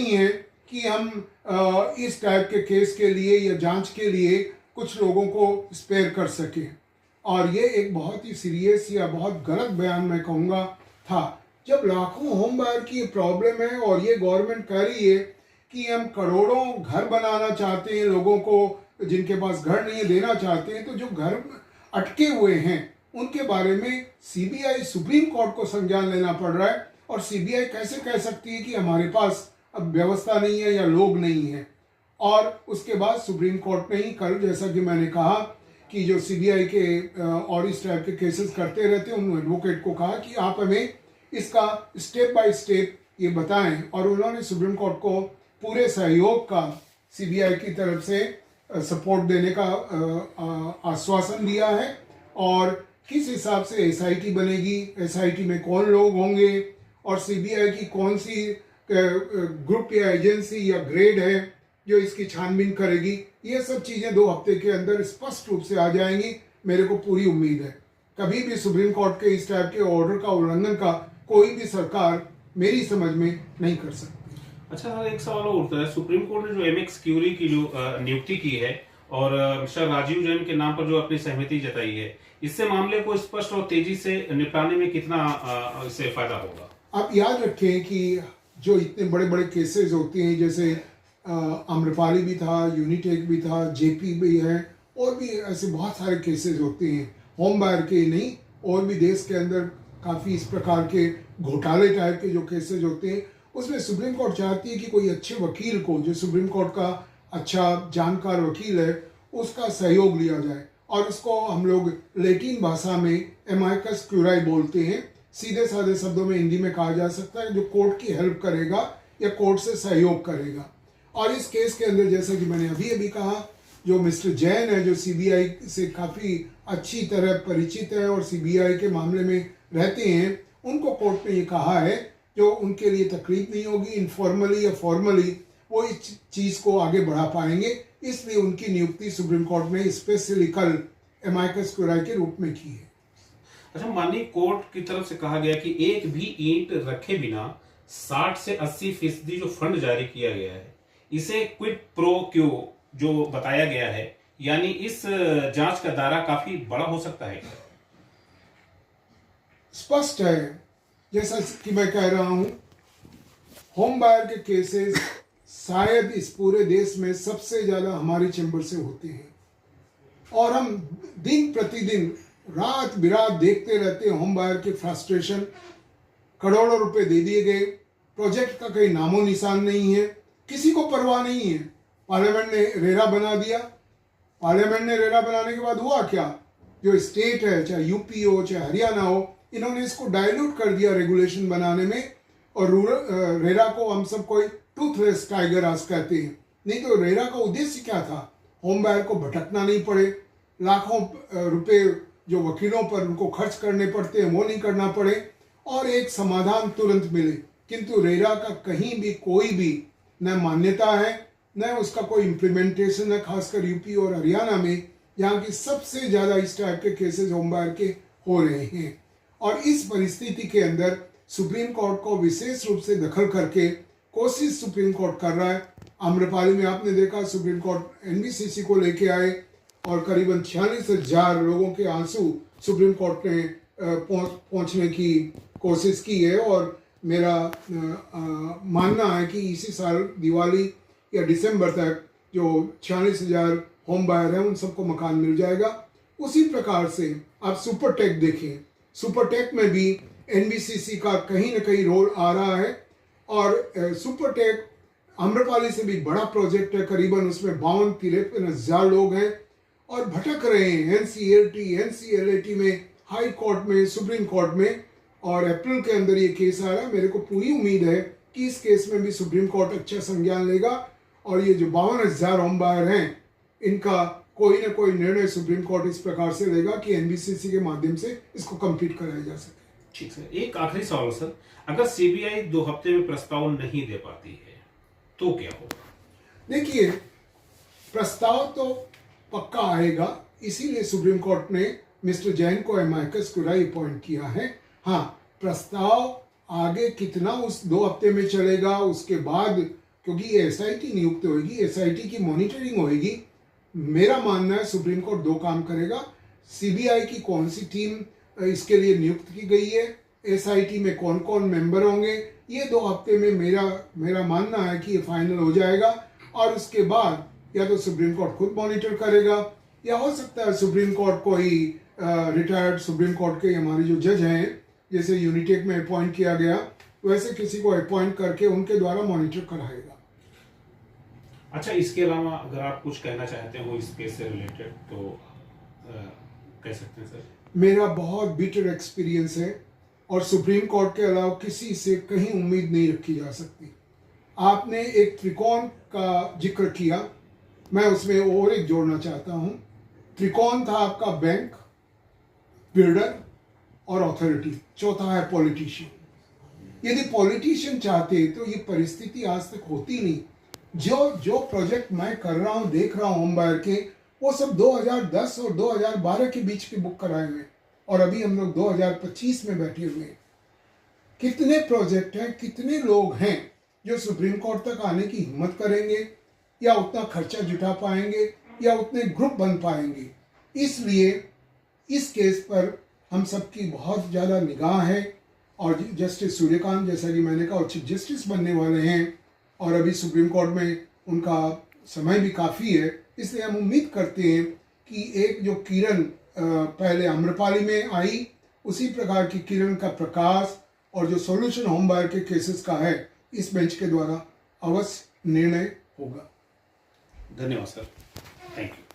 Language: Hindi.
नहीं है कि हम इस टाइप के केस के लिए या जांच के लिए कुछ लोगों को स्पेयर कर सकें। और ये एक बहुत ही सीरियस या बहुत गलत बयान मैं कहूँगा था। जब लाखों होम बायर की प्रॉब्लम है और ये गवर्नमेंट कह रही है कि हम करोड़ों घर बनाना चाहते हैं लोगों को, जिनके पास घर नहीं है देना चाहते हैं, तो जो घर अटके हुए हैं उनके बारे में सीबीआई सुप्रीम कोर्ट को संज्ञान लेना पड़ रहा है। और सीबीआई कैसे कह सकती है कि हमारे पास अब व्यवस्था नहीं है या लोग नहीं है। और उसके बाद सुप्रीम कोर्ट ने ही कल, जैसा कि मैंने कहा, कि जो सीबीआई के और इस टाइप के केसेस करते रहते हैं उन एडवोकेट को कहा कि आप हमें इसका स्टेप बाय स्टेप ये बताएं। और उन्होंने सुप्रीम कोर्ट को पूरे सहयोग का सीबीआई की तरफ से सपोर्ट देने का आश्वासन दिया है। और किस हिसाब से एसआईटी बनेगी, एसआईटी में कौन लोग होंगे और सीबीआई की कौन सी ग्रुप या एजेंसी या ग्रेड है जो इसकी छानबीन करेगी, ये सब चीज़ें 2 हफ्ते के अंदर स्पष्ट रूप से आ जाएंगी। मेरे को पूरी उम्मीद है कभी भी सुप्रीम कोर्ट के इस टाइप के ऑर्डर का उल्लंघन का कोई भी सरकार मेरी समझ में नहीं कर सकती। अच्छा सर, एक सवाल और उठता है। सुप्रीम कोर्ट ने जो एमएक्स क्यूरी की जो नियुक्ति की है और मिस्टर राजीव जैन के नाम पर जो अपनी सहमति जताई है, इससे मामले को स्पष्ट और तेजी से निपटाने में कितना इससे फायदा होगा? आप याद रखें कि जो इतने बड़े बड़े केसेस होते हैं, जैसे आम्रपाली भी था, यूनिटेक भी था, जेपी भी है, और भी ऐसे बहुत सारे केसेस होते हैं, होम बायर के नहीं, और भी देश के अंदर काफ़ी इस प्रकार के घोटाले टाइप के जो केसेस होते हैं, उसमें सुप्रीम कोर्ट चाहती है कि कोई अच्छे वकील को, जो सुप्रीम कोर्ट का अच्छा जानकार वकील है, उसका सहयोग लिया जाए। और उसको हम लोग लैटिन भाषा में एमाइकस क्यूराई बोलते हैं। सीधे साधे शब्दों में हिंदी में कहा जा सकता है जो कोर्ट की हेल्प करेगा या कोर्ट से सहयोग करेगा। और इस केस के अंदर, जैसा कि मैंने अभी अभी कहा, जो मिस्टर जैन है, जो सीबीआई से काफ़ी अच्छी तरह परिचित है और सीबीआई के मामले में रहते हैं, उनको कोर्ट ने ये कहा है जो उनके लिए तकलीफ नहीं होगी, इनफॉर्मली या फॉर्मली वो इस चीज़ को आगे बढ़ा पाएंगे। इसलिए उनकी नियुक्ति सुप्रीम कोर्ट ने स्पेशली कल एमाइकस क्यूराई के रूप में की है। अच्छा, माननीय कोर्ट की तरफ से कहा गया कि एक भी ईंट रखे बिना 60 से 80% जो फंड जारी किया गया है, इसे क्विड प्रो क्यो जो बताया गया है, यानी इस जांच का दायरा काफी बड़ा हो सकता है। स्पष्ट है, जैसा कि मैं कह रहा हूं, होम बायर के केसेस शायद इस पूरे देश में सबसे ज्यादा हमारी चैम्बर से होते हैं। और हम दिन प्रतिदिन रात बिरात देखते रहते हैं होम बायर के फ्रस्ट्रेशन। करोड़ों रुपए दे दिए गए, प्रोजेक्ट का कोई नामो निशान नहीं है, किसी को परवाह नहीं है। पार्लियामेंट ने रेरा बना दिया। पार्लियामेंट ने रेरा बनाने के बाद हुआ क्या? जो स्टेट है, चाहे यूपी हो चाहे हरियाणा हो, इन्होंने इसको डाइल्यूट कर दिया रेगुलेशन बनाने में। और रूरल रेरा को हम सब कोई टूथलेस टाइगर आज कहते हैं। नहीं तो रेरा का उद्देश्य क्या था? होम बायर को भटकना नहीं पड़े, लाखों रुपए जो वकीलों पर उनको खर्च करने पड़ते हैं वो नहीं करना पड़े, और एक समाधान तुरंत मिले। किंतु रेरा का कहीं भी कोई भी न मान्यता है, न उसका कोई इम्प्लीमेंटेशन है, खासकर यूपी और हरियाणा में, जहाँ की सबसे ज़्यादा इस टाइप के केसेस होम बायर के हो रहे हैं। और इस परिस्थिति के अंदर सुप्रीम कोर्ट को विशेष रूप से दखल करके कोशिश सुप्रीम कोर्ट कर रहा है। आम्रपाली में आपने देखा, सुप्रीम कोर्ट एनबीसीसी को लेके आए और करीबन 46,000 लोगों के आंसू सुप्रीम कोर्ट ने पहुंचने की कोशिश की है। और मेरा मानना है कि इसी साल दिवाली या दिसंबर तक जो 46,000 होम बायर हैं उन सबको मकान मिल जाएगा। उसी प्रकार से आप सुपरटेक देखें, सुपरटेक में भी एनबीसीसी का कहीं न कहीं रोल आ रहा है। और सुपरटेक आम्रपाली से भी बड़ा प्रोजेक्ट है, करीबन उसमें 52-53,000 लोग हैं और भटक रहे हैं एनसीएलटी, एनसीएलएटी में, हाई कोर्ट में, सुप्रीम कोर्ट में। और अप्रैल के अंदर ये केस आ रहा है। मेरे को पूरी उम्मीद है कि इस केस में भी सुप्रीम कोर्ट अच्छा संज्ञान लेगा और ये जो 52,000 होम बायर हैं इनका कोई ना कोई निर्णय सुप्रीम कोर्ट इस प्रकार से लेगा कि एनबीसीसी के माध्यम से इसको कंप्लीट कराया जा सके। ठीक है, एक आखिरी सवाल सर, अगर सीबीआई 2 हफ्ते में प्रस्ताव नहीं दे पाती है तो क्या होगा? देखिए, प्रस्ताव तो पक्का आएगा, इसीलिए सुप्रीम कोर्ट ने मिस्टर जैन को एमाइकस क्यूराई अपॉइंट किया है। हाँ, प्रस्ताव आगे कितना उस 2 हफ्ते में चलेगा, उसके बाद क्योंकि ये एसआईटी नियुक्त होगी, एसआईटी की मॉनिटरिंग होगी। मेरा मानना है सुप्रीम कोर्ट दो काम करेगा। सीबीआई की कौन सी टीम इसके लिए नियुक्त की गई है, एसआईटी में कौन कौन मेंबर होंगे, ये 2 हफ्ते में मेरा मानना है कि ये फाइनल हो जाएगा। और उसके बाद या तो सुप्रीम कोर्ट खुद मॉनिटर करेगा, या हो सकता है सुप्रीम कोर्ट कोई रिटायर्ड सुप्रीम कोर्ट के हमारे जो जज हैं, जैसे यूनिटेक में अपॉइंट किया गया, वैसे किसी को अपॉइंट करके उनके द्वारा मॉनिटर कराएगा। अच्छा, इसके अलावा अगर आप कुछ कहना चाहते हो इस केस से रिलेटेड तो कह सकते हैं सर। मेरा बहुत बिटर एक्सपीरियंस है और सुप्रीम कोर्ट के अलावा किसी से कहीं उम्मीद नहीं रखी जा सकती। आपने एक त्रिकोण का जिक्र किया, मैं उसमें और एक जोड़ना चाहता हूं। त्रिकोण था आपका बैंक, बिल्डर और अथॉरिटी, चौथा है पॉलिटिशियन। यदि पॉलिटिशियन चाहते तो ये परिस्थिति आज तक होती नहीं। जो प्रोजेक्ट मैं कर रहा हूं, देख रहा हूं होम बायर के, वो सब 2010 और 2012 के बीच के बुक कराए हुए, और अभी हम लोग 2025 में बैठे हुए हैं। कितने प्रोजेक्ट हैं, कितने लोग हैं जो सुप्रीम कोर्ट तक आने की हिम्मत करेंगे, या उतना खर्चा जुटा पाएंगे, या उतने ग्रुप बन पाएंगे। इसलिए इस केस पर हम सबकी बहुत ज़्यादा निगाह है, और जस्टिस सूर्यकांत, जैसा कि मैंने कहा, चीफ जस्टिस बनने वाले हैं, और अभी सुप्रीम कोर्ट में उनका समय भी काफ़ी है। इसलिए हम उम्मीद करते हैं कि एक जो किरण पहले आम्रपाली में आई, उसी प्रकार की किरण का प्रकाश और जो सॉल्यूशन होम बायर के केसेस का है, इस बेंच के द्वारा अवश्य निर्णय होगा। धन्यवाद सर, थैंक यू।